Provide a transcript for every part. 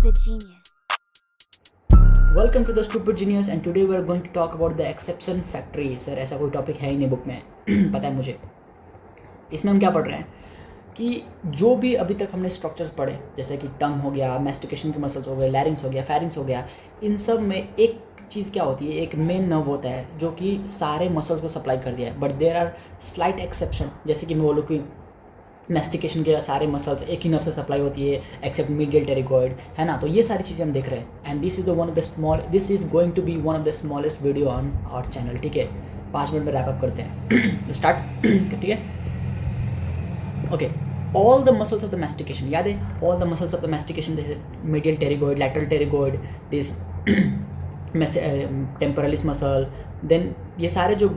Stupid Genius. Welcome to the stupid genius and today we are going to talk about the exception factory. Sir ऐसा कोई topic है ही नहीं book में पता है मुझे। इसमें हम क्या पढ़ रहे हैं कि जो भी अभी तक हमने स्ट्रक्चर्स पढ़े, जैसे कि टंग हो गया, मैस्टिकेशन के मसल्स हो गए, लैरिंग्स हो गया, फेरिंग्स हो गया, इन सब में एक चीज़ क्या होती है, एक मेन नर्व होता है जो कि सारे मसल्स को सप्लाई कर दिया है। But there are slight exception, जैसे कि मैं बोलूँ कि मैस्टिकेशन के सारे मसल्स एक ही नर्व से सप्लाई होती है एक्सेप्ट मीडियल टेरिगॉइड, है ना। तो ये सारी चीज़ें हम देख रहे हैं and this is going to be one of the smallest video on our channel. ठीक है, 5 मिनट में रैप अप करते हैं स्टार्ट। ठीक है, okay. All the muscles of the mastication, याद है all the muscles of the mastication, जैसे medial pterygoid, lateral pterygoid, this temporalis muscle, then ये सारे जो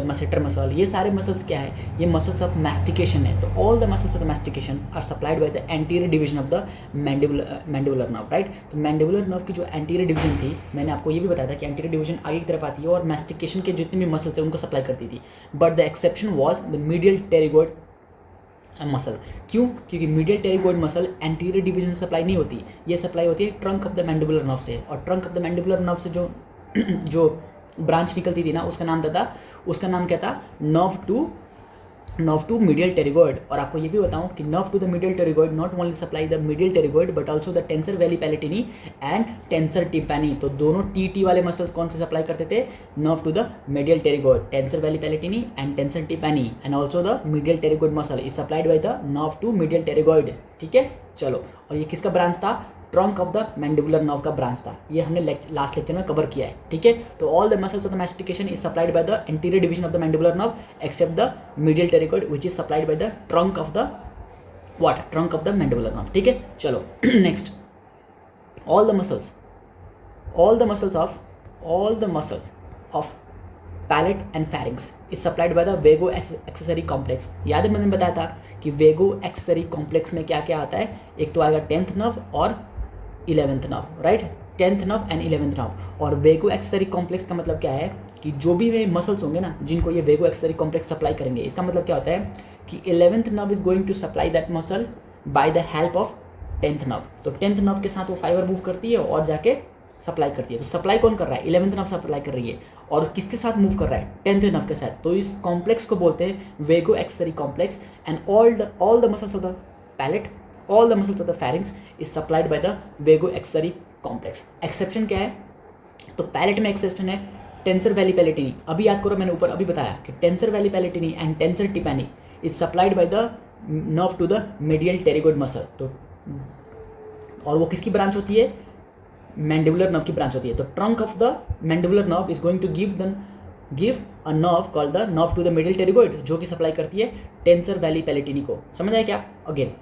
मसेटर मसल, ये सारे मसल्स क्या है, ये मसल्स ऑफ मैस्टिकेशन है। तो all the muscles of the mastication are supplied by the anterior division of the mandibular nerve, right. तो मैंडिबुलर नर्व की जो एंटीरियर डिवीजन थी, मैंने आपको ये भी बताया था कि एंटीरियर डिवीजन आगे की तरफ आती है और मैस्टिकेशन के जितने भी मसल्स हैं उनको सप्लाई करती थी। But the exception was the medial pterygoid muscle. क्यों? क्योंकि medial pterygoid muscle anterior division से सप्लाई नहीं होती, ये सप्लाई होती है trunk of the mandibular nerve से। और trunk of the mandibular nerve से जो जो ब्रांच निकलती थी ना, उसका नाम क्या था, नर्व टू मीडियल टेरिगॉइड। और आपको ये भी बताऊं कि nerve to the medial pterygoid not only supply the medial pterygoid but also the tensor veli palatini and tensor tympani. तो दोनों टी वाले मसल्स कौन से सप्लाई करते थे, nerve to the medial pterygoid, tensor veli palatini and tensor tympani, and also the medial pterygoid muscle is supplied by the nerve to medial pterygoid. ठीक है, चलो। और ये किसका ब्रांच था, trunk of the mandibular nerve का branch था। ये हमने लास्ट लेक्चर में कवर किया है। ठीक है, तो all the muscles of the mastication is supplied by the anterior division of the mandibular nerve except the medial pterygoid which is supplied by the trunk of the trunk of the mandibular nerve. ठीक है, चलो next. All the muscles of palate and pharynx is supplied by the vago accessory complex. याद है मैंने बताया था कि वेगो accessory complex में क्या क्या आता है, एक तो आएगा 10th नर्व और 11th nerve, right, 10th nerve and 11th nerve. और वेगो एक्सेसरी कॉम्प्लेक्स का मतलब क्या है कि जो भी वे मसल्स होंगे ना जिनको ये वेगो एक्सेसरी कॉम्प्लेक्स सप्लाई करेंगे, इसका मतलब क्या होता है कि 11th nerve is going to supply that muscle by the help of 10th nerve. तो 10th नर्व के साथ वो फाइबर मूव करती है और जाके सप्लाई करती है। तो सप्लाई कौन कर रहा है, 11th नर्व सप्लाई कर रही है। और किसके साथ मूव कर रहा है, 10th नर्व के साथ। तो इस कॉम्प्लेक्स को बोलते हैं vago accessory complex. And all the muscles of the palate, all the muscles of the pharynx is supplied by the vago accessory complex। Exception क्या है, तो पैलेट में एक्सेप्शन है टेंसर वैली पैलेटिनी। अभी याद करो, मैंने ऊपर अभी बताया कि tensor veli palatini and tensor tympani is supplied by the nerve to the medial pterygoid muscle. तो और वो किसकी ब्रांच होती है, मैंडिबुलर नर्व की ब्रांच होती है। तो trunk of the mandibular nerve is going to give a nerve called the nerve to the medial pterygoid, जो कि सप्लाई करती है टेंसर वैली पैलेटिनी को। समझ आया क्या? अगेन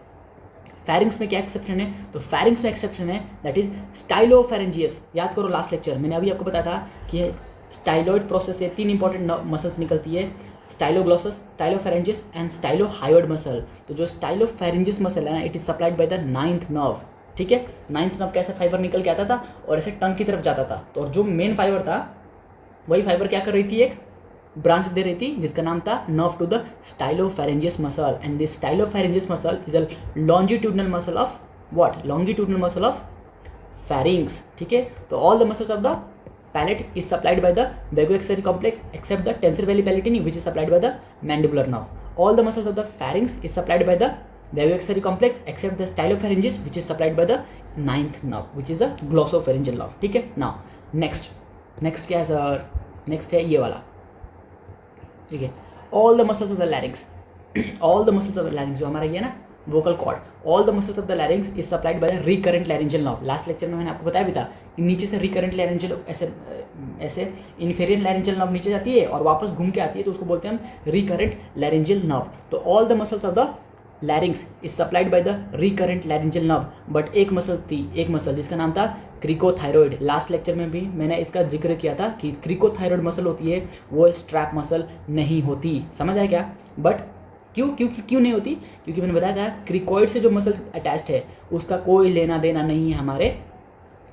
फेरिंग्स में क्या एक्सेप्शन है, तो फेरिंग्स में एक्सेप्शन है दैट इज स्टाइलोफेरेंजियस। याद करो लास्ट लेक्चर मैंने अभी आपको बताया था कि स्टाइलॉइड प्रोसेस से 3 इंपॉर्टेंट मसल्स निकलती है, स्टाइलोग्लोसस, स्टाइलोफेरेंजिस एंड स्टाइलोहायोइड मसल। तो जो स्टाइलोफेरेंजिस मसल है ना, it is supplied by the 9th nerve. ठीक है, 9th नर्व कैसे फाइबर निकल के आता था और ऐसे टंग की तरफ जाता था। तो और जो मेन फाइबर था वही फाइबर क्या कर रही थी, एक ब्रांच दे रही थी जिसका नाम था nerve to the stylopharyngeus muscle. And this stylopharyngeus muscle is a longitudinal muscle of what, longitudinal muscle of pharynx. ठीक है, तो all the muscles of the palate is supplied by the vago accessory complex except the tensor veli palatini which is supplied by the mandibular nerve. All the muscles of the pharynx is supplied by the vago accessory complex except the stylopharyngeus which is supplied by the 9th nerve which is a glossopharyngeal nerve. ठीक है, now next क्या है sir, next है ये वाला। ठीक है, all the muscles of the larynx, all the muscles of the larynx जो हमारा ये ना vocal cord, all the muscles of the larynx is supplied by the recurrent laryngeal nerve. Last lecture में मैंने आपको बताया भी था कि नीचे से रिकरेंट लैरिंजियल ऐसे इन्फेरियर लैरिंजियल नर्व नीचे जाती है और वापस घूम के आती है, तो उसको बोलते हैं हम रिकरेंट लैरिंजियल नर्व। तो all the muscles of the larynx is supplied by the recurrent laryngeal nerve. But एक मसल जिसका नाम था क्रिकोथायरॉइड। लास्ट लेक्चर में भी मैंने इसका जिक्र किया था कि क्रिकोथायरॉइड मसल होती है वो स्ट्रैप मसल नहीं होती। समझ आया क्या? बट क्यों नहीं होती, क्योंकि मैंने बताया था क्रिकोइड से जो मसल अटैच्ड है उसका कोई लेना देना नहीं है हमारे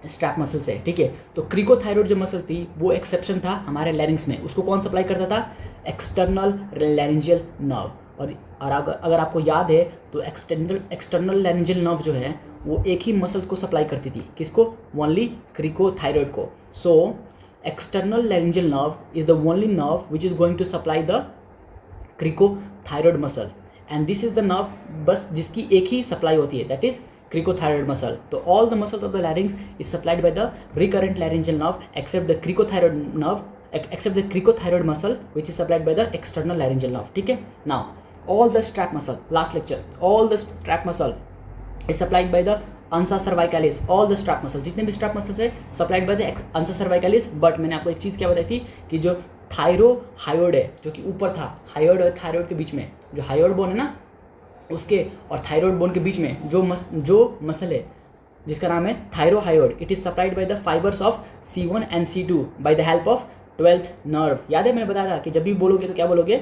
स्ट्रैप मसल से। ठीक है, तो क्रिकोथायरॉइड जो मसल थी वो एक्सेप्शन था हमारे लैरिंग्स में, उसको कौन सप्लाई करता था, एक्सटर्नल लैरिंजियल नर्व। और अगर आपको याद है तो एक्सटर्नल लैरिंजियल नर्व जो है वो एक ही मसल को सप्लाई करती थी, किसको? ओनली क्रिकोथायरॉयड को. So external laryngeal nerve is the only nerve which is going to supply the cricothyroid muscle, and this is the nerve बस जिसकी एक ही सप्लाई होती है, that is cricothyroid muscle. So all the muscles of the larynx is supplied by the recurrent laryngeal nerve except the cricothyroid nerve, except the cricothyroid muscle which is supplied by the external laryngeal nerve. ठीक है. Now all the strap muscle, last lecture, all the strap muscle is supplied by the ansa cervicalis. All the strap muscle, जितने भी strap muscles है supplied by the ansa cervicalis. But मैंने आपको एक चीज़ क्या बताई थी कि जो थायरोहायोड है जो कि ऊपर था, हायोड और थायरॉयड के बीच में जो हायोड बोन है ना, उसके और थायरॉयड बोन के बीच में जो मसल है जिसका नाम है thyrohyoid, it is supplied by the fibres of C1 and C2 by the help of 12th nerve. याद है मैंने बताया था कि जब भी बोलोगे तो क्या बोलोगे?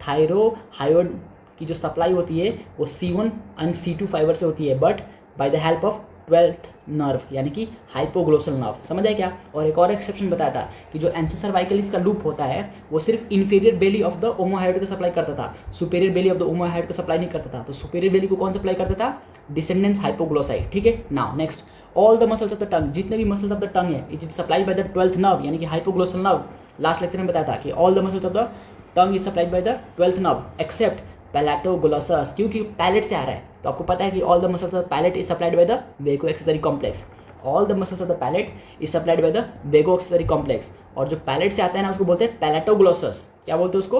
थायरोहायोड की जो सप्लाई होती है वो C1 एंड C2 फाइबर से होती है, but by the help of 12th nerve यानी कि हाइपोग्लोसल नर्व. समझ आया क्या? और एक और एक्सेप्शन बताया था कि जो एंसा सर्वाइकलिस का लूप होता है वो सिर्फ inferior belly of the omohyoid को सप्लाई करता था, superior belly of the omohyoid को सप्लाई नहीं करता था. तो सुपीरियर बेली को कौन सप्लाई करता था? डिसेंडेंस हाइपोग्लोसाई. ठीक है. Now next, all the muscles of the टंग, जितने भी मसल्स ऑफ द टंग है it is supplied by the 12th nerve यानी कि हाइपोग्लोसल नर्व. लास्ट लेक्चर में बताया था कि all the muscles of the tongue is supplied by the 12th nerve except palatoglossus, क्योंकि पैलेट से आ रहा है. तो आपको पता है कि all the muscles of the palate is supplied by the vago accessory complex. All the muscles of the palate is supplied by the vago accessory complex. और जो पैलेट से आता है ना उसको बोलते हैं पैलेटोग्लोसस. क्या बोलते हैं उसको?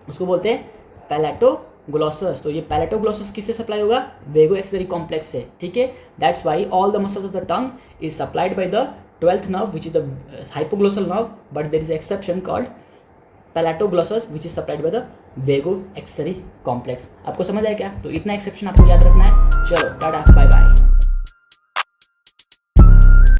उसको बोलते हैं पैलेटोग्लोसस. तो ये पैलेटोग्लोसस किससे सप्लाई होगा? वेगो एक्सेसरी कॉम्प्लेक्स से. ठीक है. That's why all the muscles of the tongue is supplied by the 12th nerve which is the hypoglossal nerve, but there is an exception called palatoglossus which is supplied by the vago accessory complex. आपको समझ आया क्या? तो इतना exception आपको याद रखना है. चलो टाटा बाय बाय.